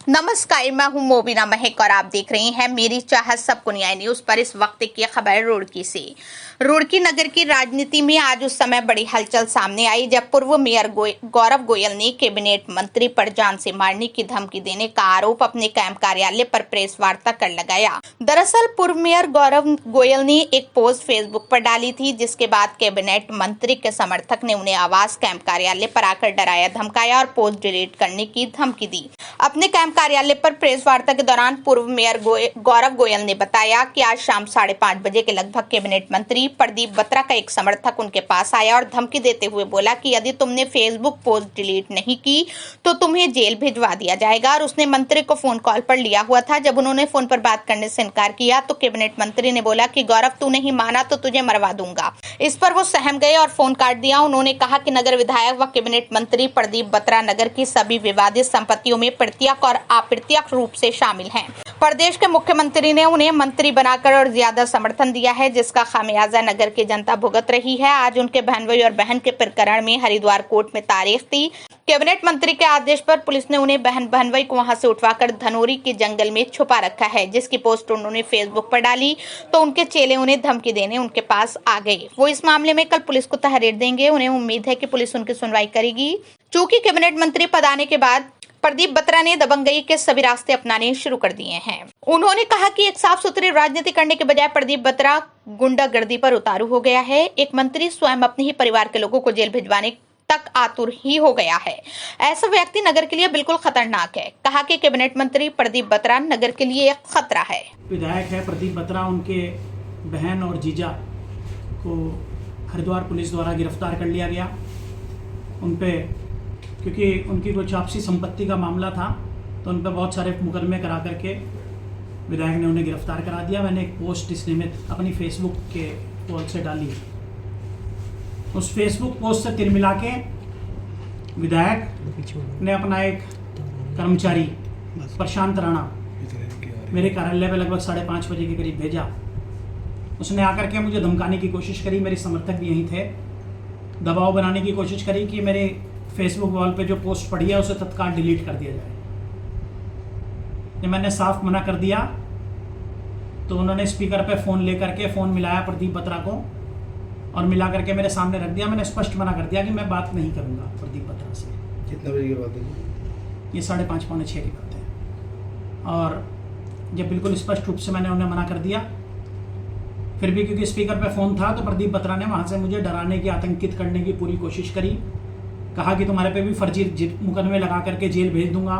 नमस्कार, मैं हूं मोबिना महक और आप देख रहे हैं मेरी चाहत सबको न्याय न्यूज पर। इस वक्त की खबर रुड़की से। रुड़की नगर की राजनीति में आज उस समय बड़ी हलचल सामने आई जब पूर्व मेयर गौरव गोयल ने कैबिनेट मंत्री पर जान से मारने की धमकी देने का आरोप अपने कैंप कार्यालय पर प्रेस वार्ता कर लगाया। दरअसल पूर्व मेयर गौरव गोयल ने एक पोस्ट फेसबुक पर डाली थी, जिसके बाद कैबिनेट मंत्री के समर्थक ने उन्हें आवास कैंप कार्यालय पर आकर डराया धमकाया और पोस्ट डिलीट करने की धमकी दी। अपने कैंप कार्यालय पर प्रेस वार्ता के दौरान पूर्व मेयर गौरव गोयल ने बताया कि आज शाम 5:30 बजे के लगभग कैबिनेट मंत्री प्रदीप बत्रा का एक समर्थक उनके पास आया और धमकी देते हुए बोला कि यदि तुमने फेसबुक पोस्ट डिलीट नहीं की तो तुम्हें जेल भिजवा दिया जाएगा। और उसने मंत्री को फोन कॉल पर लिया हुआ था। जब उन्होंने फोन पर बात करने से इनकार किया तो कैबिनेट मंत्री ने बोला कि गौरव, तू नहीं माना तो तुझे मरवा दूंगा। इस पर वो सहम गए और फोन काट दिया। उन्होंने कहा कि नगर विधायक व कैबिनेट मंत्री प्रदीप बत्रा नगर की सभी विवादित संपत्तियों में प्रत्यक्ष और अप्रत्यक्ष रूप से शामिल हैं। प्रदेश के मुख्यमंत्री ने उन्हें मंत्री बनाकर और ज्यादा समर्थन दिया है, जिसका खामियाजा नगर की जनता भुगत रही है। आज उनके बहनोई और बहन के प्रकरण में हरिद्वार कोर्ट में तारीख थी। कैबिनेट मंत्री के आदेश पर पुलिस ने उन्हें बहनोई को वहां से उठवाकर धनोरी के जंगल में छुपा रखा है, जिसकी पोस्ट उन्होंने फेसबुक पर डाली तो उनके चेले उन्हें धमकी देने उनके पास आ गए। वो इस मामले में कल पुलिस को तहरीर देंगे। उन्हें उम्मीद है कि पुलिस उनकी सुनवाई करेगी। चूंकि कैबिनेट मंत्री पद आने के बाद प्रदीप बत्रा ने दबंगई के सभी रास्ते अपनाने शुरू कर दिए हैं। उन्होंने कहा कि एक साफ सुथरी राजनीति करने के बजाय प्रदीप बत्रा गुंडागर्दी पर उतारू हो गया है। एक मंत्री स्वयं अपने ही परिवार के लोगों को जेल भिजवाने तक आतुर ही हो गया है। ऐसा व्यक्ति नगर के लिए बिल्कुल खतरनाक है। कहा कि कैबिनेट मंत्री प्रदीप बत्रा नगर के लिए एक खतरा है। विधायक है प्रदीप बत्रा, उनके बहन और जीजा को हरिद्वार पुलिस द्वारा गिरफ्तार कर लिया गया। उन पे क्योंकि उनकी कुछ आपसी संपत्ति का मामला था तो उन पर बहुत सारे मुकदमे करा करके विधायक ने उन्हें गिरफ्तार करा दिया। मैंने एक पोस्ट इस निमित्त अपनी फेसबुक के पोल से डाली। उस फेसबुक पोस्ट से तिल मिला के विधायक ने अपना एक कर्मचारी प्रशांत राणा मेरे कार्यालय पे लगभग 5:30 बजे के करीब भेजा। उसने आकर के मुझे धमकाने की कोशिश करी। मेरे समर्थक भी यहीं थे। दबाव बनाने की कोशिश करी कि मेरे फेसबुक वॉल पे जो पोस्ट पड़ी है उसे तत्काल डिलीट कर दिया जाए। जब मैंने साफ मना कर दिया तो उन्होंने स्पीकर पे फ़ोन लेकर के फ़ोन मिलाया प्रदीप बत्रा को और मिला करके मेरे सामने रख दिया। मैंने स्पष्ट मना कर दिया कि मैं बात नहीं करूंगा प्रदीप बत्रा से। कितने बजे की बात है? ये 5:30 पौने 6 की बात है। और जब बिल्कुल स्पष्ट रूप से मैंने उन्हें मना कर दिया, फिर भी क्योंकि स्पीकर पे फ़ोन था तो प्रदीप बत्रा ने वहाँ से मुझे डराने की, आतंकित करने की पूरी कोशिश करी। कहा कि तुम्हारे पे भी फर्जी मुकदमे लगा करके जेल भेज दूंगा,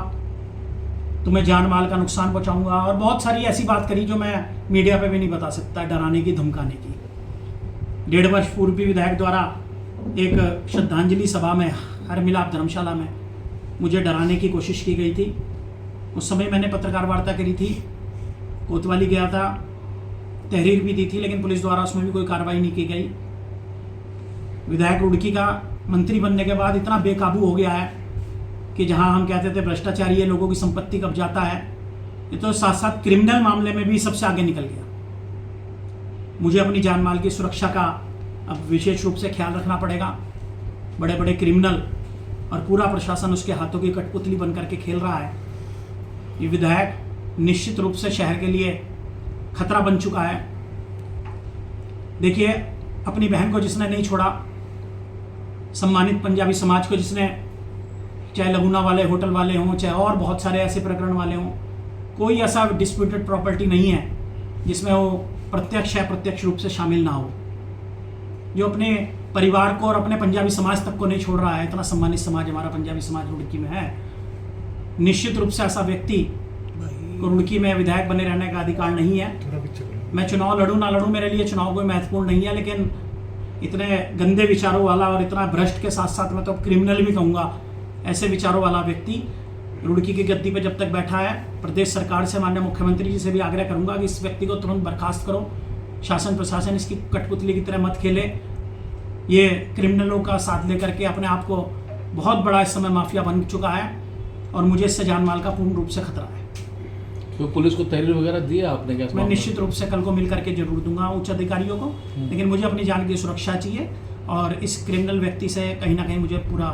तुम्हें जान माल का नुकसान पहुंचाऊंगा और बहुत सारी ऐसी बात करी जो मैं मीडिया पे भी नहीं बता सकता, डराने की, धमकाने की। 1.5 वर्ष पूर्व भी विधायक द्वारा एक श्रद्धांजलि सभा में हर मिलाप धर्मशाला में मुझे डराने की कोशिश की गई थी। उस समय मैंने पत्रकार वार्ता करी थी, कोतवाली गया था, तहरीर भी दी थी, लेकिन पुलिस द्वारा उसमें भी कोई कार्रवाई नहीं की गई। विधायक रुड़की का मंत्री बनने के बाद इतना बेकाबू हो गया है कि जहां हम कहते थे भ्रष्टाचारी है, लोगों की संपत्ति कब जाता है, ये तो साथ साथ क्रिमिनल मामले में भी सबसे आगे निकल गया। मुझे अपनी जान माल की सुरक्षा का अब विशेष रूप से ख्याल रखना पड़ेगा। बड़े बड़े क्रिमिनल और पूरा प्रशासन उसके हाथों की कठपुतली बन करके खेल रहा है। ये विधायक निश्चित रूप से शहर के लिए खतरा बन चुका है। देखिए, अपनी बहन को जिसने नहीं छोड़ा, सम्मानित पंजाबी समाज को जिसने, चाहे लगुना वाले होटल वाले हों, चाहे और बहुत सारे ऐसे प्रकरण वाले हों, कोई ऐसा डिस्प्यूटेड प्रॉपर्टी नहीं है जिसमें वो प्रत्यक्ष या प्रत्यक्ष रूप से शामिल ना हो। जो अपने परिवार को और अपने पंजाबी समाज तक को नहीं छोड़ रहा है, इतना सम्मानित समाज हमारा पंजाबी समाज रुड़की में है। निश्चित रूप से ऐसा व्यक्ति को रुड़की में विधायक बने रहने का अधिकार नहीं है। मैं चुनाव लड़ूं ना लड़ूं, मेरे लिए चुनाव कोई महत्वपूर्ण नहीं है, लेकिन इतने गंदे विचारों वाला और इतना भ्रष्ट के साथ साथ मैं तो क्रिमिनल भी कहूँगा, ऐसे विचारों वाला व्यक्ति रुड़की की गद्दी पर जब तक बैठा है, प्रदेश सरकार से, माननीय मुख्यमंत्री जी से भी आग्रह करूंगा कि इस व्यक्ति को तुरंत बर्खास्त करो। शासन प्रशासन इसकी कठपुतली की तरह मत खेले। ये क्रिमिनलों का साथ लेकर के अपने आप को बहुत बड़ा इस समय माफिया बन चुका है और मुझे इससे जान माल का पूर्ण रूप से खतरा है। तो पुलिस को तहरीर वगैरह दिया आपने क्या? मैं निश्चित रूप से कल को मिल करके जरूर दूंगा उच्च अधिकारियों को, लेकिन मुझे अपनी जान की सुरक्षा चाहिए और इस क्रिमिनल व्यक्ति से कहीं ना कहीं मुझे पूरा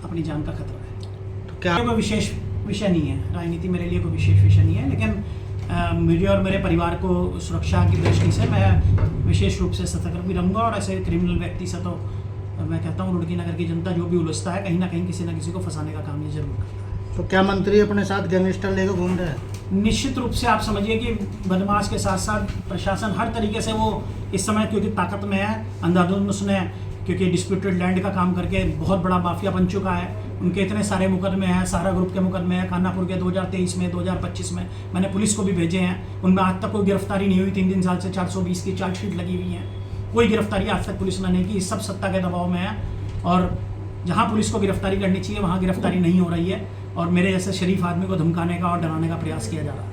अपनी जान का खतरा है। तो क्या कोई विशेष विषय नहीं है, राजनीति मेरे लिए कोई विशेष विषय नहीं है, लेकिन मुझे और मेरे परिवार को सुरक्षा की दृष्टि से मैं विशेष रूप से सतर्क भी रहूँगा। और ऐसे क्रिमिनल व्यक्ति से तो मैं कहता हूँ रुड़की नगर की जनता जो भी उलझता है कहीं ना कहीं किसी न किसी को फंसाने का काम ये जरूर करता है। तो क्या मंत्री अपने साथ गैंगस्टर लेकर घूम रहे हैं? निश्चित रूप से आप समझिए कि बदमाश के साथ साथ प्रशासन हर तरीके से वो इस समय क्योंकि ताकत में है, अंधाधुंध उसने क्योंकि डिस्प्यूटेड लैंड का काम करके बहुत बड़ा माफिया बन चुका है। उनके इतने सारे मुकदमे हैं, सारा ग्रुप के मुकदमे हैं, खानापुर के 2023 में 2025 में मैंने पुलिस को भी भेजे हैं, उनमें आज तक कोई गिरफ्तारी नहीं हुई। 3 साल से 420 की चार्जशीट लगी हुई है, कोई गिरफ्तारी आज तक पुलिस ने नहीं की। सब सत्ता के दबाव में है और जहाँ पुलिस को गिरफ्तारी करनी चाहिए वहाँ गिरफ्तारी नहीं हो रही है और मेरे जैसे शरीफ आदमी को धमकाने का और डराने का प्रयास किया जा रहा है।